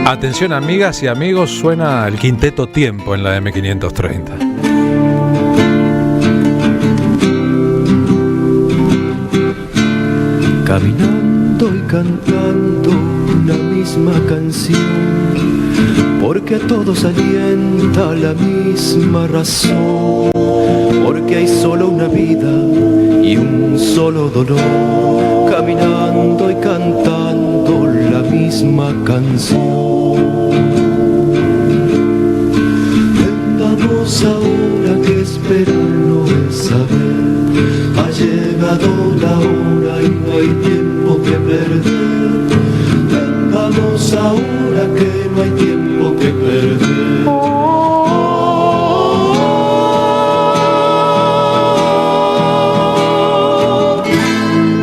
Atención amigas y amigos, suena el Quinteto Tiempo en la M530. Caminando y cantando una misma canción, porque a todos alienta la misma razón, porque hay solo una vida y un solo dolor, caminando y cantando la misma canción. Vengamos ahora que esperar no es saber, ha llegado la hora y no hay tiempo que perder. Vengamos ahora que no hay tiempo que perder.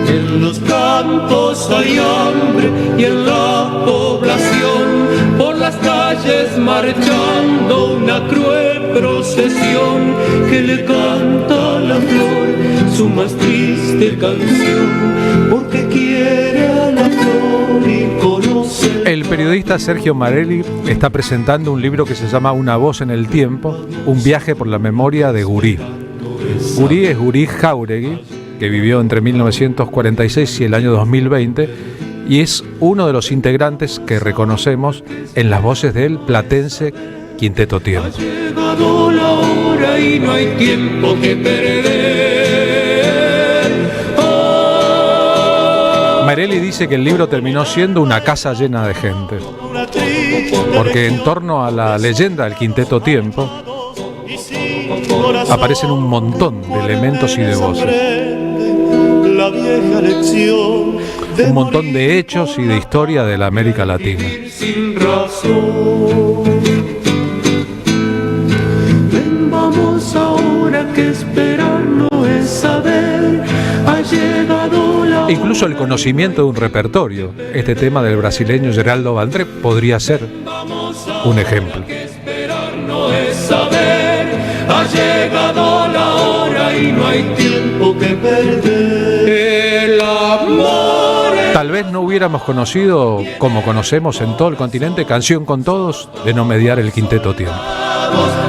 En los campos hay hambre y en la población, por las calles marchando una cruel procesión que le canta a la flor su más triste canción, porque quiere a la flor y conoce. El periodista Sergio Marelli está presentando un libro que se llama Una voz en el tiempo, un viaje por la memoria de Gurí. Gurí es Gurí Jáuregui, que vivió entre 1946 y el año 2020, y es uno de los integrantes que reconocemos en las voces del platense Quinteto Tiempo. Ha llegado la hora y no hay tiempo que perder. Marelli dice que el libro terminó siendo una casa llena de gente, porque en torno a la leyenda del Quinteto Tiempo aparecen un montón de elementos y de voces, un montón de hechos y de historia de la América Latina. Ven, vamos ahora que esperar no es saber, ha llegado la hora. Incluso el conocimiento de un repertorio. Este tema del brasileño Geraldo Vandré podría ser un ejemplo. No es saber, ha llegado la hora y no hay tiempo que perder. El amor. Tal vez no hubiéramos conocido, como conocemos en todo el continente, Canción con Todos, de no mediar el Quinteto Tiempo.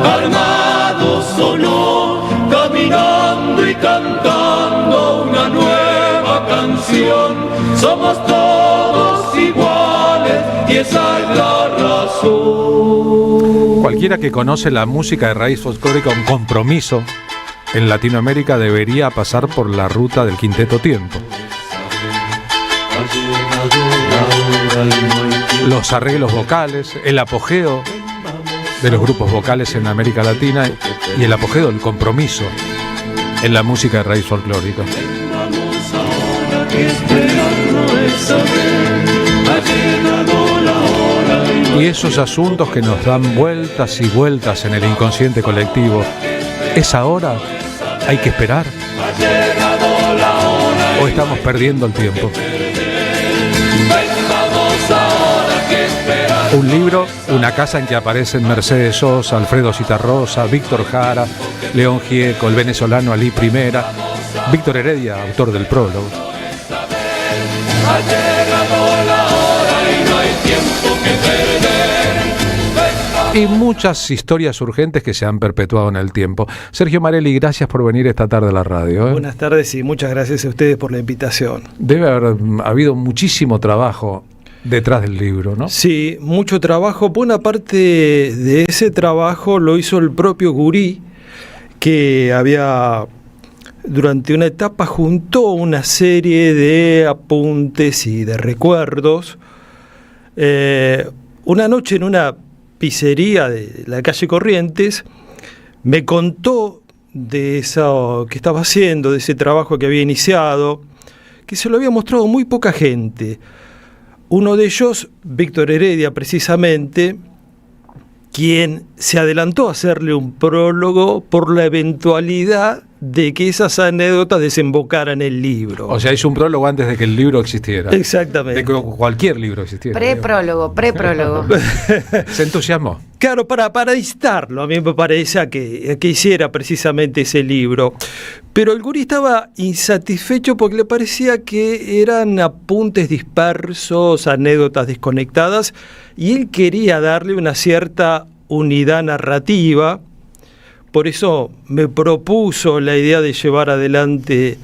Armados o no, caminando y cantando una nueva canción. Somos todos iguales y esa es la razón. Cualquiera que conoce la música de raíz folclórica, un compromiso en Latinoamérica, debería pasar por la ruta del Quinteto Tiempo. Los arreglos vocales, el apogeo de los grupos vocales en América Latina y el apogeo del compromiso en la música de raíz folclórica. Y esos asuntos que nos dan vueltas y vueltas en el inconsciente colectivo, ¿es ahora? ¿Hay que esperar? ¿O estamos perdiendo el tiempo? Un libro, una casa en que aparecen Mercedes Sosa, Alfredo Citarrosa, Víctor Jara, León Gieco, el venezolano Ali Primera, Víctor Heredia, autor del prólogo. Ha llegado la hora y no hay tiempo que perder. Y muchas historias urgentes que se han perpetuado en el tiempo. Sergio Marelli, gracias por venir esta tarde a la radio. Buenas tardes y muchas gracias a ustedes por la invitación. Debe haber habido muchísimo trabajo detrás del libro, ¿no? Sí, mucho trabajo. Buena parte de ese trabajo lo hizo el propio Gurí, que había durante una etapa juntó una serie de apuntes y de recuerdos. Una noche en una pizzería de la calle Corrientes me contó de eso que estaba haciendo, de ese trabajo que había iniciado, que se lo había mostrado muy poca gente. Uno de ellos, Víctor Heredia, precisamente, quien se adelantó a hacerle un prólogo por la eventualidad de que esas anécdotas desembocaran en el libro. O sea, hizo un prólogo antes de que el libro existiera. Exactamente. De que cualquier libro existiera. Preprólogo. Se entusiasmó. Claro, para instarlo, a mí me parece a que hiciera precisamente ese libro. Pero el gurí estaba insatisfecho porque le parecía que eran apuntes dispersos, anécdotas desconectadas, y él quería darle una cierta unidad narrativa. Por eso me propuso la idea de llevar adelante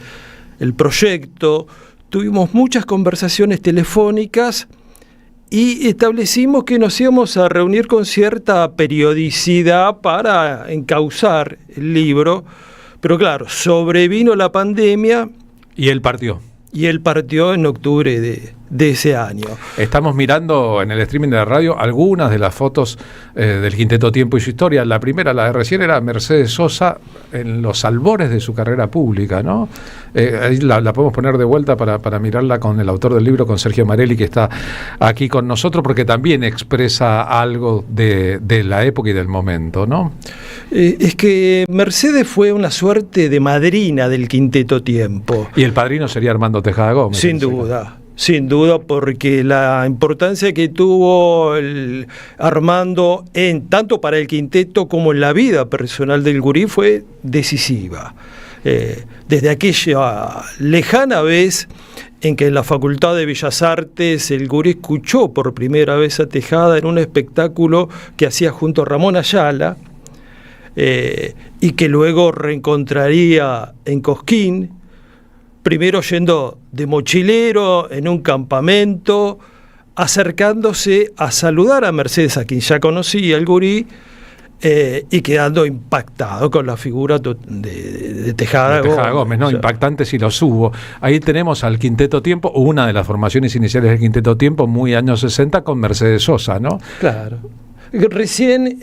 el proyecto. Tuvimos muchas conversaciones telefónicas y establecimos que nos íbamos a reunir con cierta periodicidad para encauzar el libro. Pero claro, sobrevino la pandemia. Y él partió. Y él partió en octubre de ese año. Estamos mirando en el streaming de la radio algunas de las fotos del Quinteto Tiempo y su historia. La primera, la de recién, era Mercedes Sosa en los albores de su carrera pública, ¿no? Ahí la podemos poner de vuelta para mirarla con el autor del libro, con Sergio Marelli, que está aquí con nosotros, porque también expresa algo de la época y del momento, ¿no? Es que Mercedes fue una suerte de madrina del Quinteto Tiempo. Y el padrino sería Armando Tejada Gómez. Sin duda, porque la importancia que tuvo Armando tanto para el quinteto como en la vida personal del gurí fue decisiva. Desde aquella lejana vez en que en la Facultad de Bellas Artes el gurí escuchó por primera vez a Tejada en un espectáculo que hacía junto a Ramón Ayala, y que luego reencontraría en Cosquín, primero yendo de mochilero en un campamento, acercándose a saludar a Mercedes, a quien ya conocía el gurí, y quedando impactado con la figura de Tejada Gómez, ¿no? O sea, impactante si los hubo. Ahí tenemos al Quinteto Tiempo, una de las formaciones iniciales del Quinteto Tiempo, muy años 60, con Mercedes Sosa, ¿no? Claro. Recién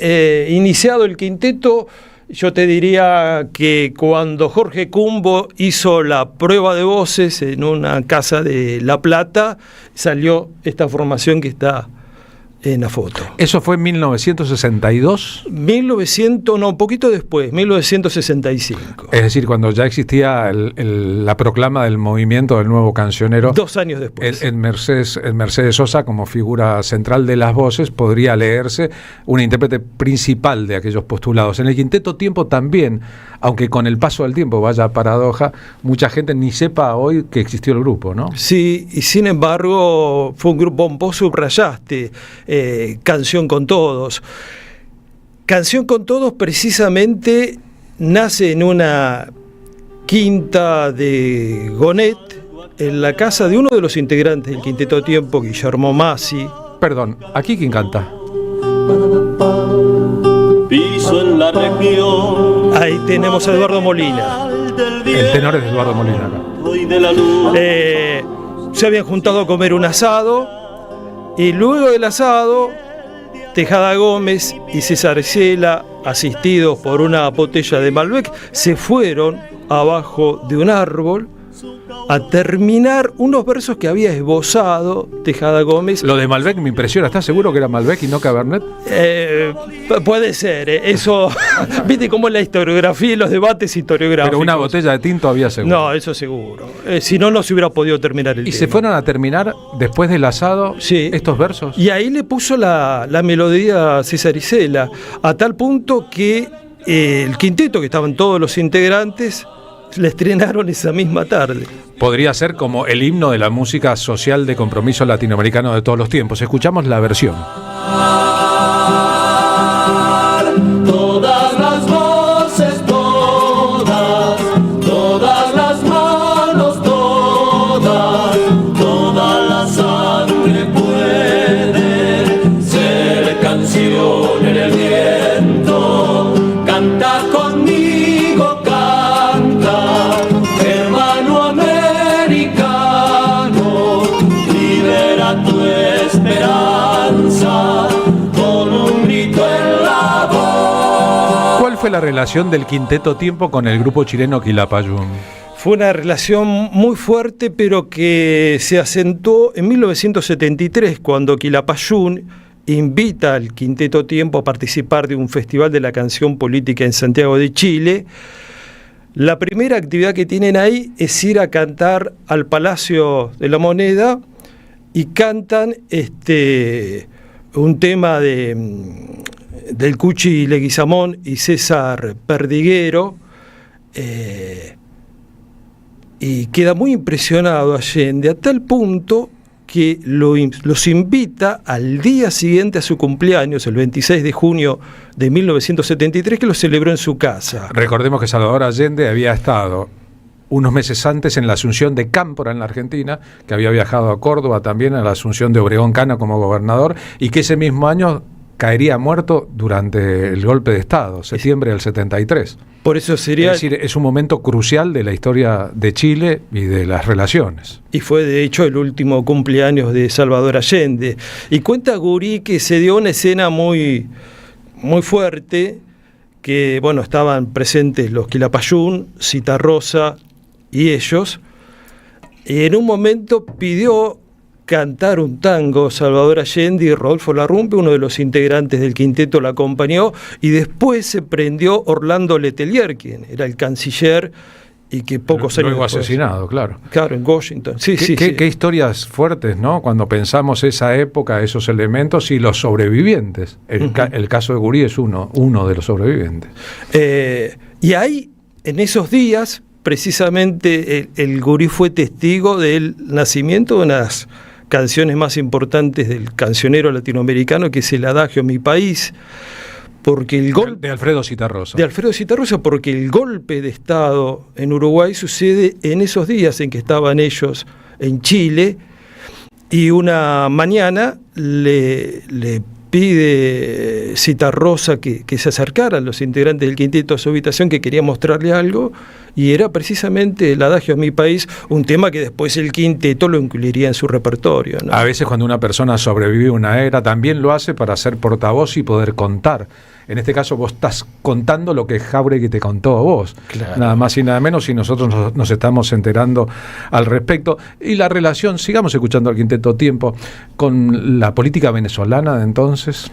iniciado el quinteto, yo te diría que cuando Jorge Cumbo hizo la prueba de voces en una casa de La Plata, salió esta formación que está en la foto. ¿Eso fue en 1962? Un poquito después, 1965. Es decir, cuando ya existía la proclama del movimiento del nuevo cancionero. 2 años después. En Mercedes Sosa, como figura central de las voces, podría leerse una intérprete principal de aquellos postulados. En el Quinteto Tiempo también, aunque con el paso del tiempo, vaya paradoja, mucha gente ni sepa hoy que existió el grupo, ¿no? Sí, y sin embargo fue un grupo, vos subrayaste, Canción con Todos. Canción con Todos precisamente nace en una quinta de Gonet, en la casa de uno de los integrantes del Quinteto Tiempo, Guillermo Masi. Perdón, ¿aquí quién canta? Piso en la región. Ahí tenemos a Eduardo Molina. El tenor es Eduardo Molina acá. Se habían juntado a comer un asado, y luego del asado, Tejada Gómez y César Cela, asistidos por una botella de Malbec, se fueron abajo de un árbol a terminar unos versos que había esbozado Tejada Gómez. Lo de Malbec me impresiona. ¿Estás seguro que era Malbec y no Cabernet? Puede ser, eso. ¿Viste cómo es la historiografía y los debates historiográficos? Pero una botella de tinto había seguro. No, eso seguro. Si no, no se hubiera podido terminar el tema. ¿Y se fueron a terminar después del asado estos versos? Y ahí le puso la melodía a César Isela, a tal punto que el quinteto, que estaban todos los integrantes, le estrenaron esa misma tarde. Podría ser como el himno de la música social de compromiso latinoamericano de todos los tiempos. Escuchamos la versión. Todas las voces, todas las manos, toda la sangre puede ser canción en el viento. Canta conmigo, canta, hermano americano, libera tu esperanza con un grito en la voz. ¿Cuál fue la relación del Quinteto Tiempo con el grupo chileno Quilapayún? Fue una relación muy fuerte, pero que se acentuó en 1973, cuando Quilapayún invita al Quinteto Tiempo a participar de un festival de la canción política en Santiago de Chile. La primera actividad que tienen ahí es ir a cantar al Palacio de la Moneda y cantan un tema del Cuchi Leguizamón y César Perdiguero, y queda muy impresionado Allende, a tal punto que los invita al día siguiente a su cumpleaños, el 26 de junio de 1973, que lo celebró en su casa. Recordemos que Salvador Allende había estado unos meses antes en la asunción de Cámpora en la Argentina, que había viajado a Córdoba también a la asunción de Obregón Cana como gobernador, y que ese mismo año caería muerto durante el golpe de Estado, septiembre del 73. Por eso sería... Es decir, es un momento crucial de la historia de Chile y de las relaciones. Y fue de hecho el último cumpleaños de Salvador Allende. Y cuenta Gurí que se dio una escena muy, muy fuerte, que bueno, estaban presentes los Quilapayún, Citarrosa y ellos, y en un momento pidió cantar un tango Salvador Allende, y Rodolfo Larrumpe, uno de los integrantes del quinteto, lo acompañó, y después se prendió Orlando Letelier, quien era el canciller y que pocos años luego después, asesinado, claro. Claro, en Washington. Sí. Qué historias fuertes, ¿no? Cuando pensamos esa época, esos elementos y los sobrevivientes. El caso de Gurí es uno de los sobrevivientes. Y ahí, en esos días, precisamente el Gurí fue testigo del nacimiento de unas canciones más importantes del cancionero latinoamericano, que es el Adagio Mi País, porque de Alfredo Citarrosa. De Alfredo Citarrosa, porque el golpe de Estado en Uruguay sucede en esos días en que estaban ellos en Chile, y una mañana le pide Citarrosa que se acercaran los integrantes del quinteto a su habitación, que quería mostrarle algo, y era precisamente el Adagio Mi País, un tema que después el quinteto lo incluiría en su repertorio, ¿no? A veces cuando una persona sobrevive una era, también lo hace para ser portavoz y poder contar. En este caso vos estás contando lo que Jáuregui te contó a vos, claro. Nada más y nada menos, y nosotros nos estamos enterando al respecto. Y la relación, sigamos escuchando al quinteto Tiempo, con la política venezolana de entonces.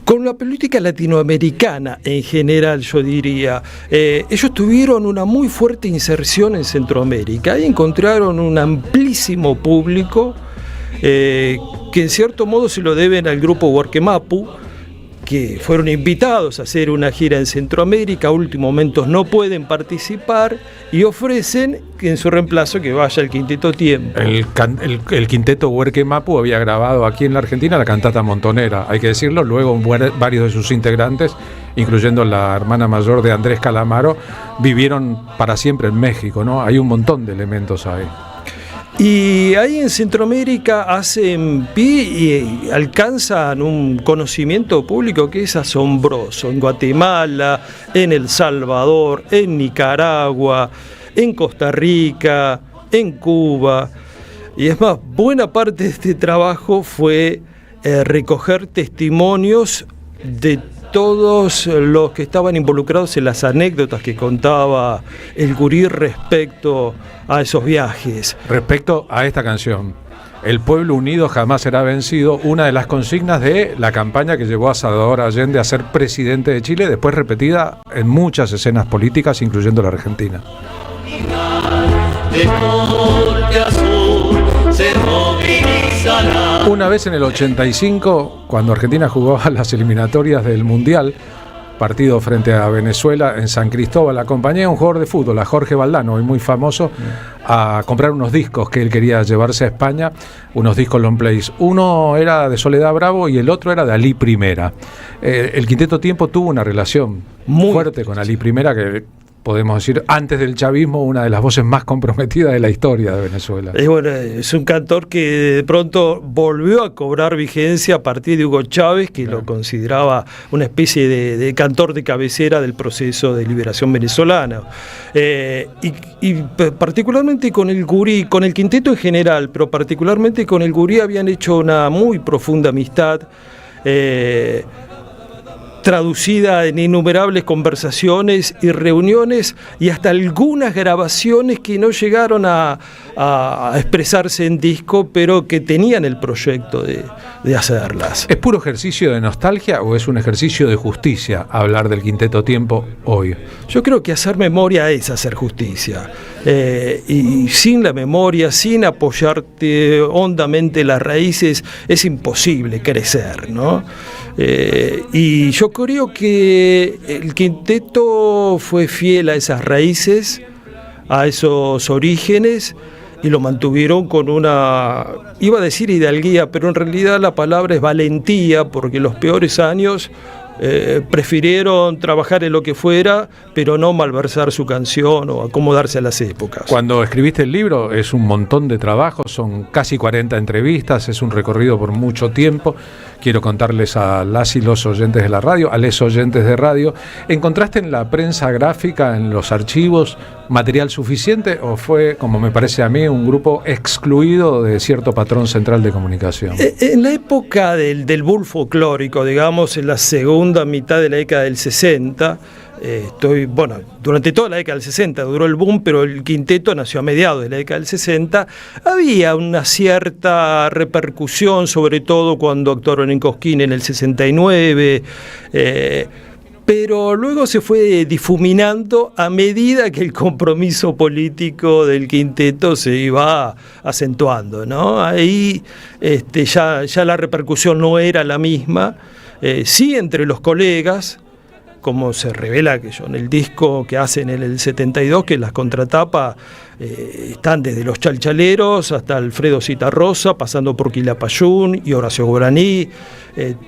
Con la política latinoamericana en general, yo diría. Ellos tuvieron una muy fuerte inserción en Centroamérica y encontraron un amplísimo público que en cierto modo se lo deben al grupo Huarquemapu, que fueron invitados a hacer una gira en Centroamérica, a últimos momentos no pueden participar y ofrecen que en su reemplazo que vaya el quinteto Tiempo. El quinteto Huarquemapu había grabado aquí en la Argentina la cantata Montonera, hay que decirlo. Luego varios de sus integrantes, incluyendo la hermana mayor de Andrés Calamaro, vivieron para siempre en México, ¿no? Hay un montón de elementos ahí. Y ahí en Centroamérica hacen pie y alcanzan un conocimiento público que es asombroso. En Guatemala, en El Salvador, en Nicaragua, en Costa Rica, en Cuba. Y es más, buena parte de este trabajo fue recoger testimonios de todos los que estaban involucrados en las anécdotas que contaba el Gurí respecto a esos viajes. Respecto a esta canción, el pueblo unido jamás será vencido, una de las consignas de la campaña que llevó a Salvador Allende a ser presidente de Chile, después repetida en muchas escenas políticas, incluyendo la Argentina. De norte a sur se movilizará. Una vez en el 85, cuando Argentina jugó a las eliminatorias del Mundial, partido frente a Venezuela en San Cristóbal, acompañé a un jugador de fútbol, a Jorge Valdano, hoy muy famoso, a comprar unos discos que él quería llevarse a España, unos discos long plays. Uno era de Soledad Bravo y el otro era de Alí Primera. El quinteto Tiempo tuvo una relación muy fuerte con Alí Primera, que podemos decir, antes del chavismo, una de las voces más comprometidas de la historia de Venezuela. Bueno, es un cantor que de pronto volvió a cobrar vigencia a partir de Hugo Chávez, que lo consideraba una especie de cantor de cabecera del proceso de liberación venezolana. Y particularmente con el Gurí, con el quinteto en general, pero particularmente con el Gurí habían hecho una muy profunda amistad. traducida en innumerables conversaciones y reuniones y hasta algunas grabaciones que no llegaron a expresarse en disco, pero que tenían el proyecto de hacerlas. ¿Es puro ejercicio de nostalgia o es un ejercicio de justicia hablar del Quinteto Tiempo hoy? Yo creo que hacer memoria es hacer justicia. Y sin la memoria, sin apoyarte hondamente las raíces, es imposible crecer, ¿no? Y yo creo que el quinteto fue fiel a esas raíces, a esos orígenes, y lo mantuvieron con una, iba a decir hidalguía, pero en realidad la palabra es valentía, porque los peores años prefirieron trabajar en lo que fuera, pero no malversar su canción o acomodarse a las épocas. Cuando escribiste el libro es un montón de trabajo, son casi 40 entrevistas, es un recorrido por mucho tiempo. Quiero contarles a las y los oyentes de la radio, a les oyentes de radio, ¿encontraste en la prensa gráfica, en los archivos, material suficiente o fue, como me parece a mí, un grupo excluido de cierto patrón central de comunicación? En la época del boom folclórico, digamos, en la segunda mitad de la década del 60, durante toda la década del 60 duró el boom, pero el quinteto nació a mediados de la década del 60. Había una cierta repercusión, sobre todo cuando actuaron en Cosquín en el 69, pero luego se fue difuminando a medida que el compromiso político del quinteto se iba acentuando, ¿no? Ahí ya la repercusión no era la misma, sí entre los colegas, como se revela que en el disco que hacen en el 72, que las contratapas están desde los Chalchaleros hasta Alfredo Citarrosa, pasando por Quilapayún y Horacio Guaraní,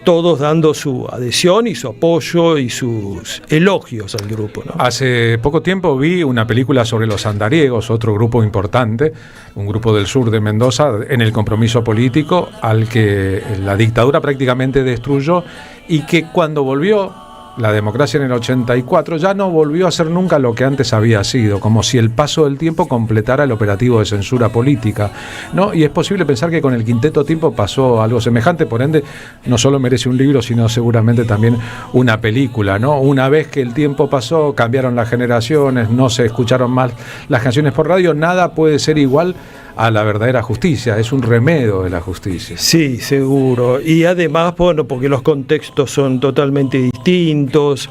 todos dando su adhesión y su apoyo y sus elogios al grupo, ¿no? Hace poco tiempo vi una película sobre los andariegos, otro grupo importante, un grupo del sur de Mendoza, en el compromiso político al que la dictadura prácticamente destruyó y que cuando volvió la democracia en el 84 ya no volvió a ser nunca lo que antes había sido, como si el paso del tiempo completara el operativo de censura política, ¿no? Y es posible pensar que con el Quinteto Tiempo pasó algo semejante, por ende no solo merece un libro, sino seguramente también una película, ¿no? Una vez que el tiempo pasó, cambiaron las generaciones, no se escucharon más las canciones por radio, nada puede ser igual a la verdadera justicia, es un remedio de la justicia. Sí, seguro. Y además, porque los contextos son totalmente distintos,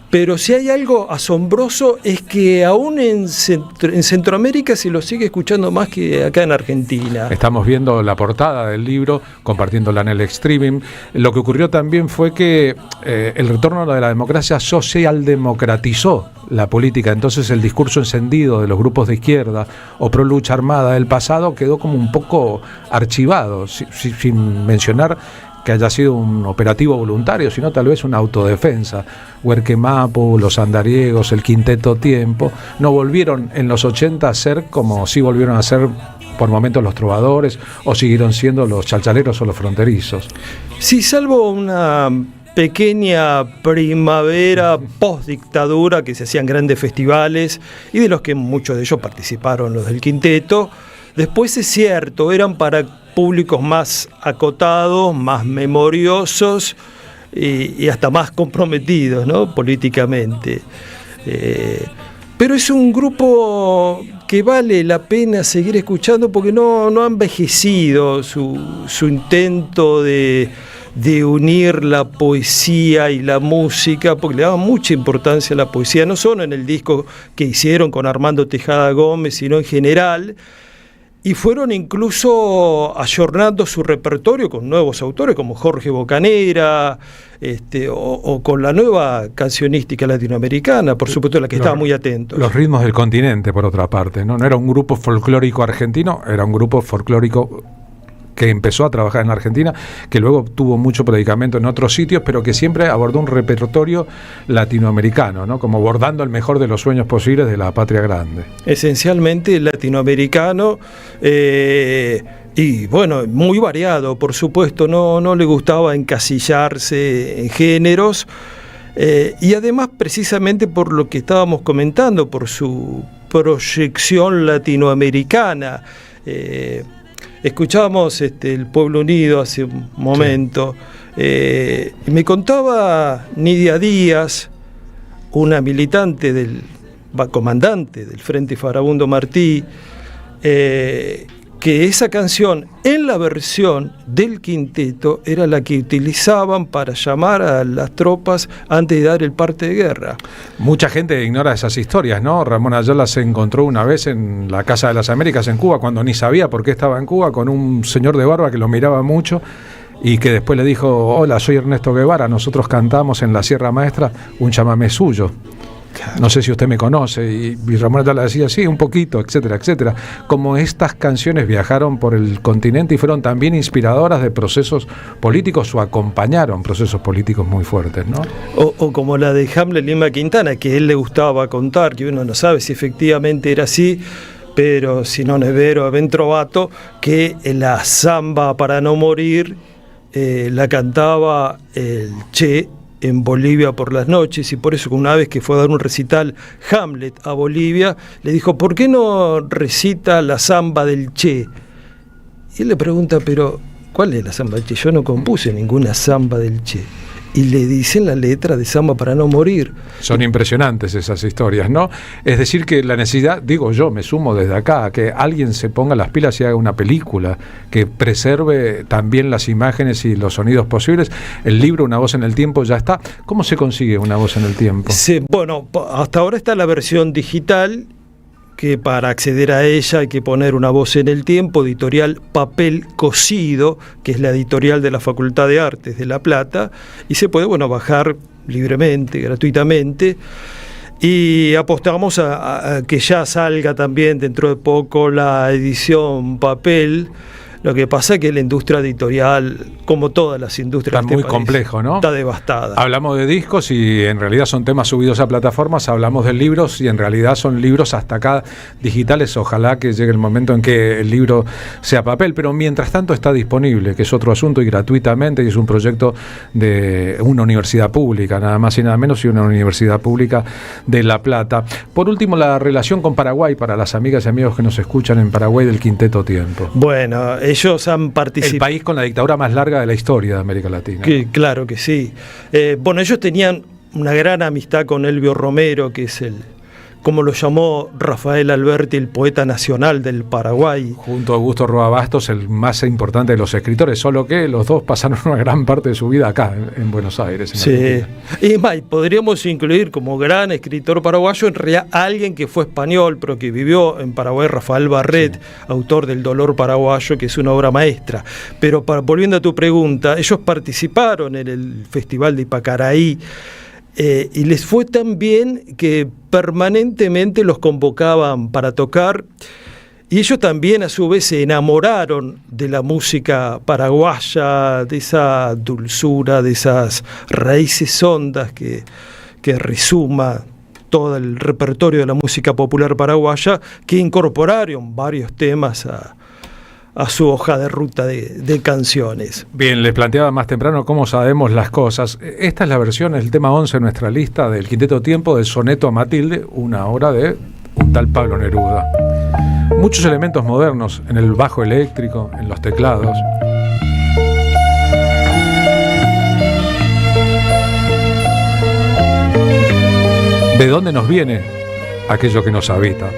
pero si hay algo asombroso es que aún en Centroamérica se lo sigue escuchando más que acá en Argentina. Estamos viendo la portada del libro, compartiéndola en el streaming. Lo que ocurrió también fue que el retorno de la democracia socialdemocratizó la política, entonces el discurso encendido de los grupos de izquierda o pro lucha armada del pasado quedó como un poco archivado, sin mencionar que haya sido un operativo voluntario, sino tal vez una autodefensa. Huerquemapu, los andariegos, el Quinteto Tiempo, no volvieron en los 80 a ser como sí volvieron a ser por momentos los trovadores, o siguieron siendo los chalchaleros o los fronterizos. Sí, salvo una pequeña primavera post-dictadura que se hacían grandes festivales y de los que muchos de ellos participaron los del quinteto. Después es cierto, eran para públicos más acotados, más memoriosos y hasta más comprometidos, ¿no? Políticamente. Pero es un grupo que vale la pena seguir escuchando porque no ha envejecido su intento de unir la poesía y la música, porque le daban mucha importancia a la poesía, no solo en el disco que hicieron con Armando Tejada Gómez, sino en general. Y fueron incluso ayornando su repertorio con nuevos autores como Jorge Bocanera, o con la nueva cancionística latinoamericana, por supuesto, a la que estaba muy atento. Los ritmos del continente, por otra parte, ¿no? No era un grupo folclórico argentino, era un grupo folclórico que empezó a trabajar en la Argentina, que luego tuvo mucho predicamento en otros sitios, pero que siempre abordó un repertorio latinoamericano, ¿no? Como bordando el mejor de los sueños posibles de la patria grande. Esencialmente latinoamericano, y bueno, muy variado, por supuesto, no le gustaba encasillarse en géneros, y además precisamente por lo que estábamos comentando, por su proyección latinoamericana. Escuchábamos el Pueblo Unido hace un momento. Sí. Me contaba Nidia Díaz, una militante comandante del Frente Farabundo Martí, que esa canción en la versión del quinteto era la que utilizaban para llamar a las tropas antes de dar el parte de guerra. Mucha gente ignora esas historias, ¿no? Ramón Ayala se encontró una vez en la Casa de las Américas en Cuba, cuando ni sabía por qué estaba en Cuba, con un señor de barba que lo miraba mucho y que después le dijo: hola, soy Ernesto Guevara, nosotros cantamos en la Sierra Maestra un chamamé suyo. No sé si usted me conoce. Y Ramón Ayala decía, sí, un poquito, etcétera, etcétera. Como estas canciones viajaron por el continente y fueron también inspiradoras de procesos políticos o acompañaron procesos políticos muy fuertes, ¿no? O como la de Hamlet Lima Quintana, que a él le gustaba contar, que uno no sabe si efectivamente era así, pero si non è vero, ben trovato, que la samba para no morir la cantaba el Che en Bolivia por las noches, y por eso una vez que fue a dar un recital Hamlet a Bolivia, le dijo: ¿por qué no recita la samba del Che? Y él le pregunta: pero ¿cuál es la samba del Che? Yo no compuse ninguna samba del Che. Y le dicen la letra de Samba para no morir. Son impresionantes esas historias, ¿no? Es decir, que la necesidad, digo yo, me sumo desde acá, que alguien se ponga las pilas y haga una película que preserve también las imágenes y los sonidos posibles. El libro Una voz en el tiempo ya está. ¿Cómo se consigue una voz en el tiempo? Sí, bueno, hasta ahora está la versión digital, que para acceder a ella hay que poner Una voz en el tiempo, editorial Papel Cocido, que es la editorial de la Facultad de Artes de La Plata, y se puede, bajar libremente, gratuitamente, y apostamos a que ya salga también dentro de poco la edición papel. Lo que pasa es que la industria editorial, como todas las industrias, está muy complejo, ¿no? Está devastada. Hablamos de discos y en realidad son temas subidos a plataformas, hablamos de libros y en realidad son libros hasta acá digitales. Ojalá que llegue el momento en que el libro sea papel, pero mientras tanto está disponible, que es otro asunto, y gratuitamente, y es un proyecto de una universidad pública, nada más y nada menos, y una universidad pública de La Plata. Por último, la relación con Paraguay, para las amigas y amigos que nos escuchan en Paraguay, del Quinteto Tiempo. Bueno, ellos han participado. El país con la dictadura más larga de la historia de América Latina. Claro que sí. Ellos tenían una gran amistad con Elvio Romero, que es como lo llamó Rafael Alberti, el poeta nacional del Paraguay. Junto a Augusto Roa Bastos, el más importante de los escritores, solo que los dos pasaron una gran parte de su vida acá, en Buenos Aires. Sí. Y más, podríamos incluir como gran escritor paraguayo, en realidad, alguien que fue español, pero que vivió en Paraguay, Rafael Barret, sí, autor del Dolor Paraguayo, que es una obra maestra. Pero volviendo a tu pregunta, ellos participaron en el Festival de Ipacaraí, y les fue tan bien que permanentemente los convocaban para tocar, y ellos también a su vez se enamoraron de la música paraguaya, de esa dulzura, de esas raíces hondas que resuma todo el repertorio de la música popular paraguaya, que incorporaron varios temas a su hoja de ruta de canciones. Bien, les planteaba más temprano cómo sabemos las cosas. Esta es la versión, el tema 11 en nuestra lista del Quinteto Tiempo, del Soneto a Matilde, una obra de un tal Pablo Neruda. Muchos elementos modernos en el bajo eléctrico, en los teclados. ¿De dónde nos viene aquello que nos habita?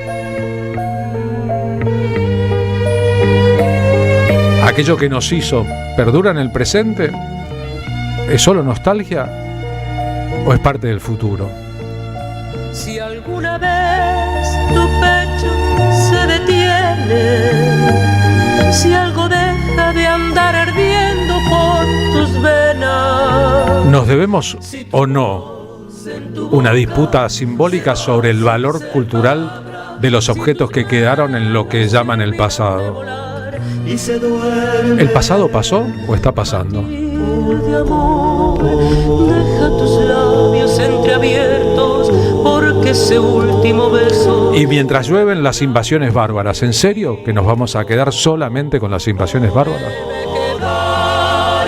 ¿Aquello que nos hizo perdura en el presente? ¿Es solo nostalgia o es parte del futuro? Si alguna vez tu pecho se detiene, si algo deja de andar ardiendo por tus venas, ¿nos debemos o no una disputa simbólica sobre el valor cultural de los objetos que quedaron en lo que llaman el pasado? ¿El pasado pasó o está pasando? Deja tus labios entreabiertos, porque ese último beso. Y mientras llueven las invasiones bárbaras, ¿en serio que nos vamos a quedar solamente con las invasiones bárbaras?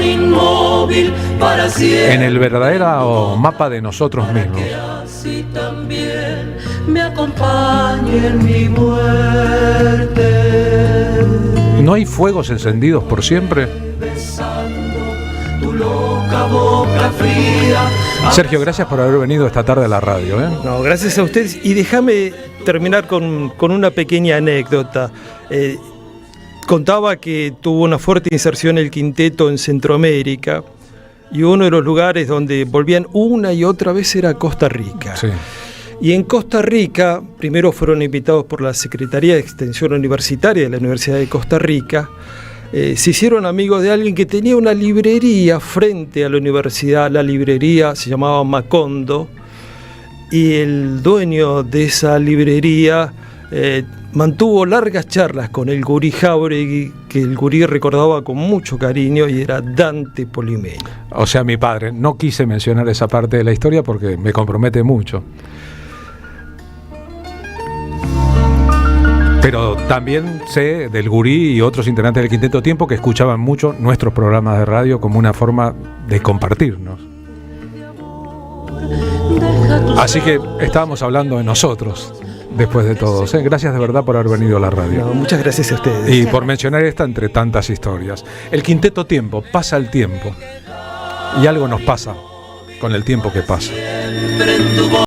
Inmóvil para siempre. En el verdadero mapa de nosotros mismos. Así también me acompaña en mi muerte. ¿No hay fuegos encendidos por siempre? Sergio, gracias por haber venido esta tarde a la radio. No, gracias a ustedes. Y déjame terminar con una pequeña anécdota. Contaba que tuvo una fuerte inserción el quinteto en Centroamérica, y uno de los lugares donde volvían una y otra vez era Costa Rica. Sí. Y en Costa Rica, primero fueron invitados por la Secretaría de Extensión Universitaria de la Universidad de Costa Rica. Se hicieron amigos de alguien que tenía una librería frente a la universidad. La librería se llamaba Macondo, y el dueño de esa librería mantuvo largas charlas con el gurí Jáuregui, que el gurí recordaba con mucho cariño, y era Dante Polimeni. O sea, mi padre. No quise mencionar esa parte de la historia porque me compromete mucho. Pero también sé del gurí y otros integrantes del Quinteto Tiempo que escuchaban mucho nuestros programas de radio como una forma de compartirnos. Así que estábamos hablando de nosotros, después de todo. Gracias de verdad por haber venido a la radio. No, muchas gracias a ustedes. Y por mencionar esta entre tantas historias. El Quinteto Tiempo, pasa el tiempo. Y algo nos pasa con el tiempo que pasa.